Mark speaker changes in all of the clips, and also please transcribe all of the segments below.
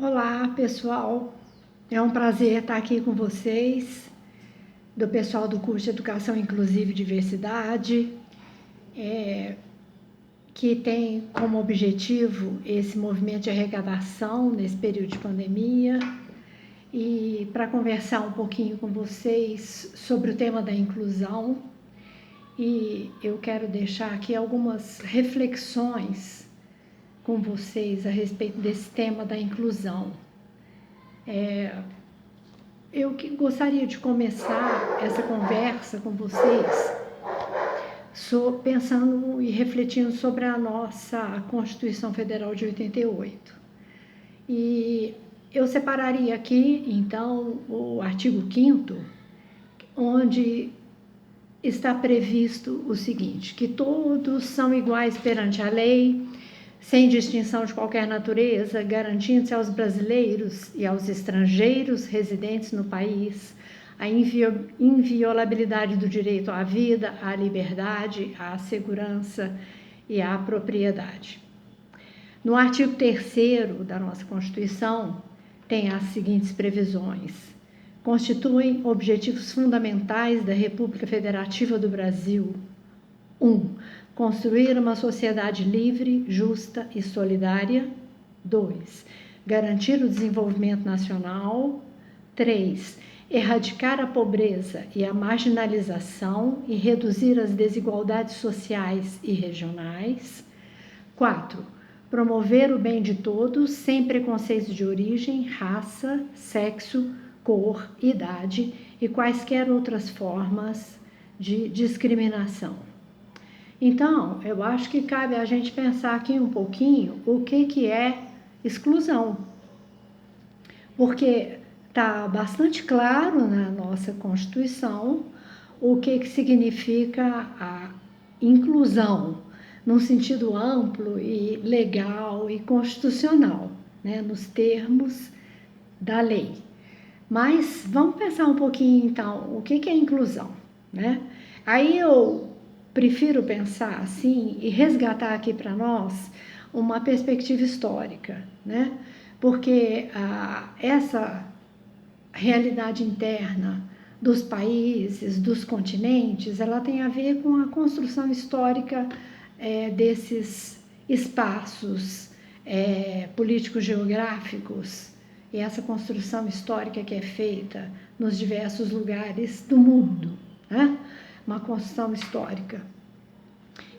Speaker 1: Olá, pessoal. É um prazer estar aqui com vocês, do pessoal do curso de Educação Inclusiva e Diversidade, que tem como objetivo esse movimento de arrecadação nesse período de pandemia e para conversar um pouquinho com vocês sobre o tema da inclusão. E eu quero deixar aqui algumas reflexões com vocês a respeito desse tema da inclusão. Eu gostaria de começar essa conversa com vocês pensando e refletindo sobre a nossa Constituição Federal de 88. E eu separaria aqui, então, o artigo 5º, onde está previsto o seguinte: que todos são iguais perante a lei, sem distinção de qualquer natureza, garantindo-se aos brasileiros e aos estrangeiros residentes no país a inviolabilidade do direito à vida, à liberdade, à segurança e à propriedade. No artigo 3º da nossa Constituição, tem as seguintes previsões: constituem objetivos fundamentais da República Federativa do Brasil. 1. Construir uma sociedade livre, justa e solidária. 2. Garantir o desenvolvimento nacional. 3. Erradicar a pobreza e a marginalização e reduzir as desigualdades sociais e regionais. 4. Promover o bem de todos, sem preconceitos de origem, raça, sexo, cor, idade e quaisquer outras formas de discriminação. Então, eu acho que cabe a gente pensar aqui um pouquinho o que é exclusão, porque está bastante claro na nossa Constituição o que significa a inclusão, num sentido amplo e legal e constitucional, né, nos termos da lei. Mas vamos pensar um pouquinho, então, o que é inclusão, né? Aí eu prefiro pensar assim e resgatar aqui para nós uma perspectiva histórica, né? Porque essa realidade interna dos países, dos continentes, ela tem a ver com a construção histórica desses espaços políticos geográficos e essa construção histórica que é feita nos diversos lugares do mundo, né? Uma construção histórica.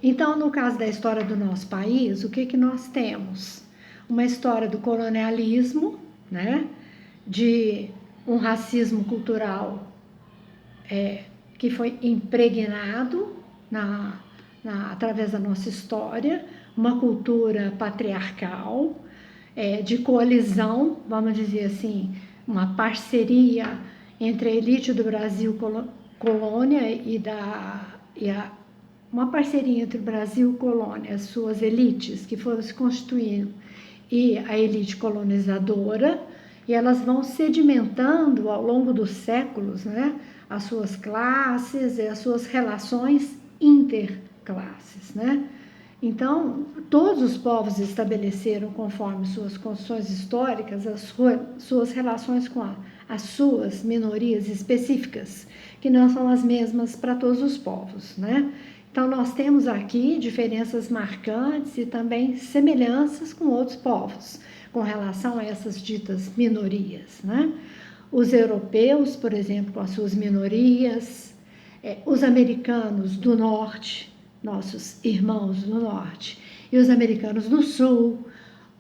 Speaker 1: Então, no caso da história do nosso país, o que nós temos? Uma história do colonialismo, né? De um racismo cultural que foi impregnado através da nossa história, uma cultura patriarcal, de coalizão, vamos dizer assim, uma parceria entre a elite do Brasil colônia uma parceria entre o Brasil colônia, as suas elites que foram se constituindo, e a elite colonizadora, e elas vão sedimentando ao longo dos séculos, né, as suas classes e as suas relações interclasses, né? Então, todos os povos estabeleceram, conforme suas construções históricas, as suas relações com as suas minorias específicas, que não são as mesmas para todos os povos, né? Então, nós temos aqui diferenças marcantes e também semelhanças com outros povos, com relação a essas ditas minorias, né? Os europeus, por exemplo, com as suas minorias, os americanos do norte, nossos irmãos do norte, e os americanos do sul,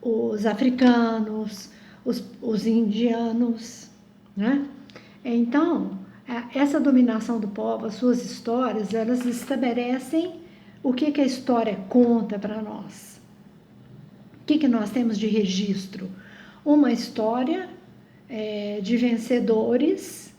Speaker 1: os africanos, os indianos, né? Então, essa dominação do povo, as suas histórias, elas estabelecem o que a história conta para nós. O que nós temos de registro? Uma história de vencedores,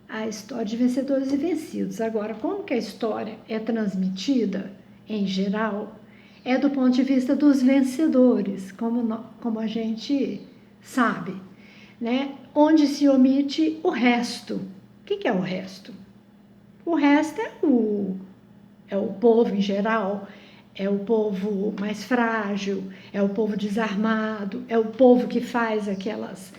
Speaker 1: a história de vencedores e vencidos. Agora, como que a história é transmitida, em geral, é do ponto de vista dos vencedores, como a gente sabe, né? Onde se omite o resto. O que é o resto? O resto é o povo em geral, é o povo mais frágil, é o povo desarmado, é o povo que faz aquelas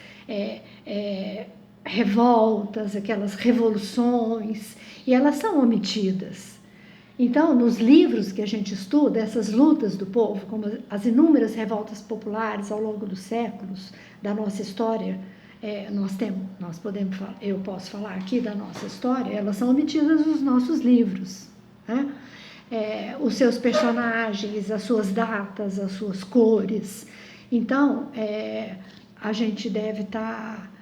Speaker 1: revoltas, aquelas revoluções, e elas são omitidas. Então, nos livros que a gente estuda, essas lutas do povo, como as inúmeras revoltas populares ao longo dos séculos da nossa história, eu posso falar aqui da nossa história, elas são omitidas nos nossos livros, né? Os seus personagens, as suas datas, as suas cores. Então, a gente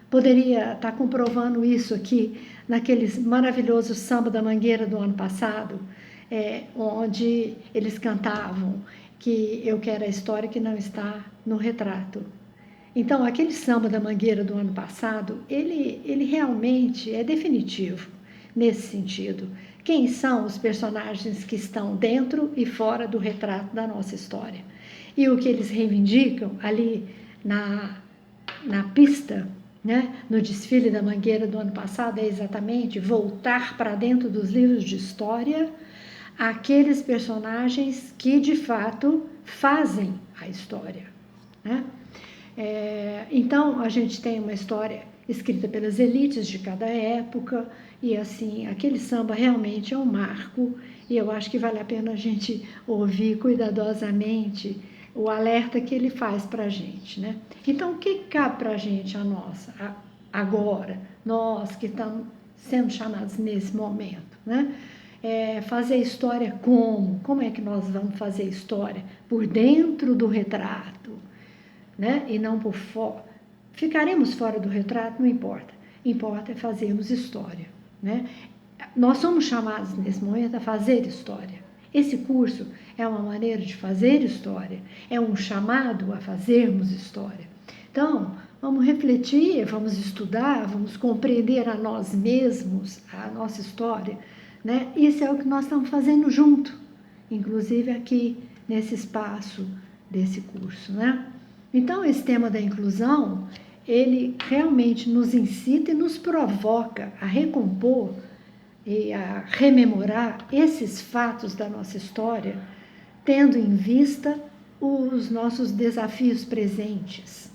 Speaker 1: poderia estar comprovando isso aqui naquele maravilhoso Samba da Mangueira do ano passado, onde eles cantavam que eu quero a história que não está no retrato. Então, aquele Samba da Mangueira do ano passado, ele realmente é definitivo nesse sentido. Quem são os personagens que estão dentro e fora do retrato da nossa história? E o que eles reivindicam ali na pista, né, no desfile da Mangueira do ano passado, é exatamente voltar para dentro dos livros de história aqueles personagens que, de fato, fazem a história, né? Então, a gente tem uma história escrita pelas elites de cada época, e assim, aquele samba realmente é um marco, e eu acho que vale a pena a gente ouvir cuidadosamente o alerta que ele faz para a gente, né? Então, o que cabe para a gente, agora, nós que estamos sendo chamados nesse momento, né? Fazer história como? Como é que nós vamos fazer história? Por dentro do retrato, né? E não por fora. Ficaremos fora do retrato? Não importa. Importa é fazermos história, né? Nós somos chamados nesse momento a fazer história. Esse curso é uma maneira de fazer história, é um chamado a fazermos história. Então, vamos refletir, vamos estudar, vamos compreender a nós mesmos, a nossa história, né? Isso é o que nós estamos fazendo junto, inclusive aqui nesse espaço desse curso, né? Então, esse tema da inclusão, ele realmente nos incita e nos provoca a recompor e a rememorar esses fatos da nossa história, tendo em vista os nossos desafios presentes,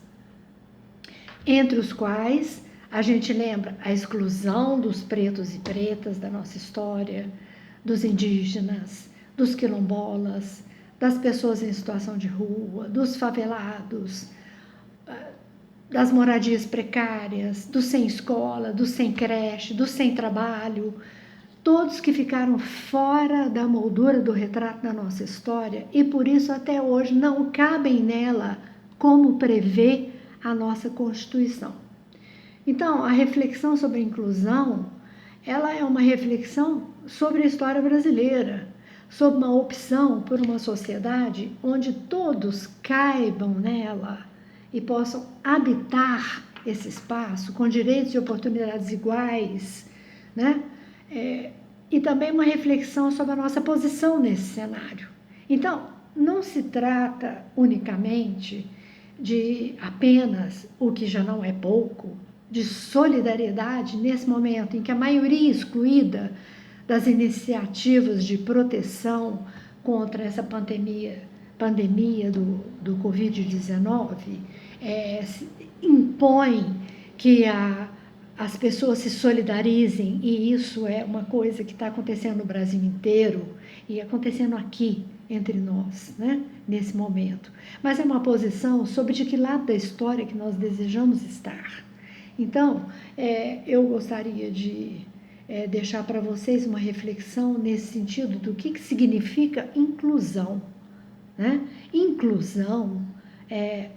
Speaker 1: entre os quais a gente lembra a exclusão dos pretos e pretas da nossa história, dos indígenas, dos quilombolas, das pessoas em situação de rua, dos favelados, das moradias precárias, dos sem escola, dos sem creche, dos sem trabalho, todos que ficaram fora da moldura do retrato da nossa história e por isso até hoje não cabem nela como prevê a nossa Constituição. Então, a reflexão sobre a inclusão, ela é uma reflexão sobre a história brasileira, sobre uma opção por uma sociedade onde todos caibam nela e possam habitar esse espaço com direitos e oportunidades iguais, né? E também uma reflexão sobre a nossa posição nesse cenário. Então, não se trata unicamente de apenas, o que já não é pouco, de solidariedade nesse momento em que a maioria excluída das iniciativas de proteção contra essa pandemia do Covid-19, impõe que as pessoas se solidarizem, e isso é uma coisa que está acontecendo no Brasil inteiro e acontecendo aqui entre nós, né, nesse momento. Mas é uma posição sobre de que lado da história que nós desejamos estar. Então, eu gostaria de deixar para vocês uma reflexão nesse sentido do que significa inclusão, né? Inclusão é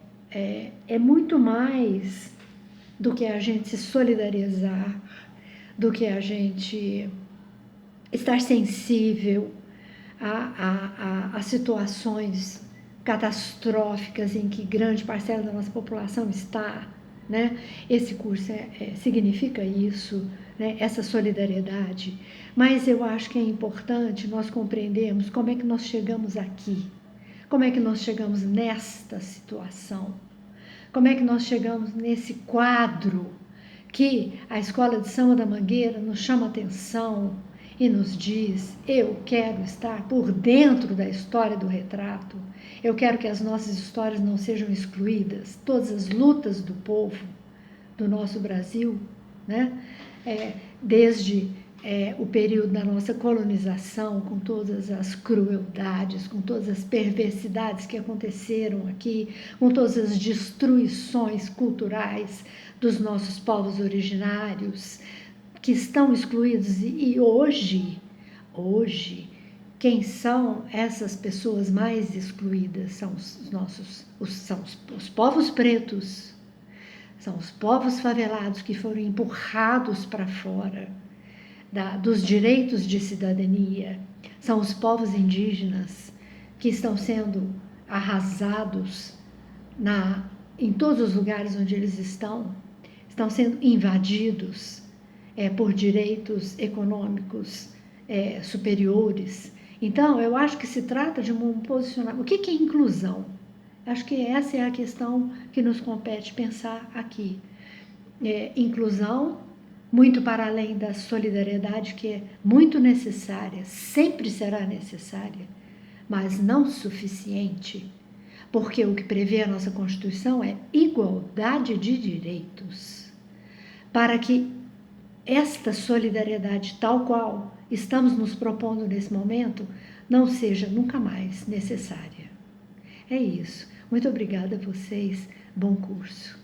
Speaker 1: muito mais do que a gente se solidarizar, do que a gente estar sensível a situações catastróficas em que grande parcela da nossa população está, né? Esse curso significa isso, né? Essa solidariedade. Mas eu acho que é importante nós compreendermos como é que nós chegamos aqui, como é que nós chegamos nesta situação, como é que nós chegamos nesse quadro que a Escola de Samba da Mangueira nos chama atenção e nos diz: eu quero estar por dentro da história do retrato, eu quero que as nossas histórias não sejam excluídas, todas as lutas do povo do nosso Brasil, né? Desde o período da nossa colonização, com todas as crueldades, com todas as perversidades que aconteceram aqui, com todas as destruições culturais dos nossos povos originários, que estão excluídos. E hoje, quem são essas pessoas mais excluídas? São os povos pretos, são os povos favelados que foram empurrados para fora dos direitos de cidadania, são os povos indígenas que estão sendo arrasados em todos os lugares onde eles estão sendo invadidos por direitos econômicos superiores. Então, eu acho que se trata de um posicionamento. O que é inclusão? Acho que essa é a questão que nos compete pensar aqui. Inclusão, muito para além da solidariedade, que é muito necessária, sempre será necessária, mas não suficiente, porque o que prevê a nossa Constituição é igualdade de direitos, para que esta solidariedade tal qual estamos nos propondo nesse momento não seja nunca mais necessária. É isso. Muito obrigada a vocês. Bom curso.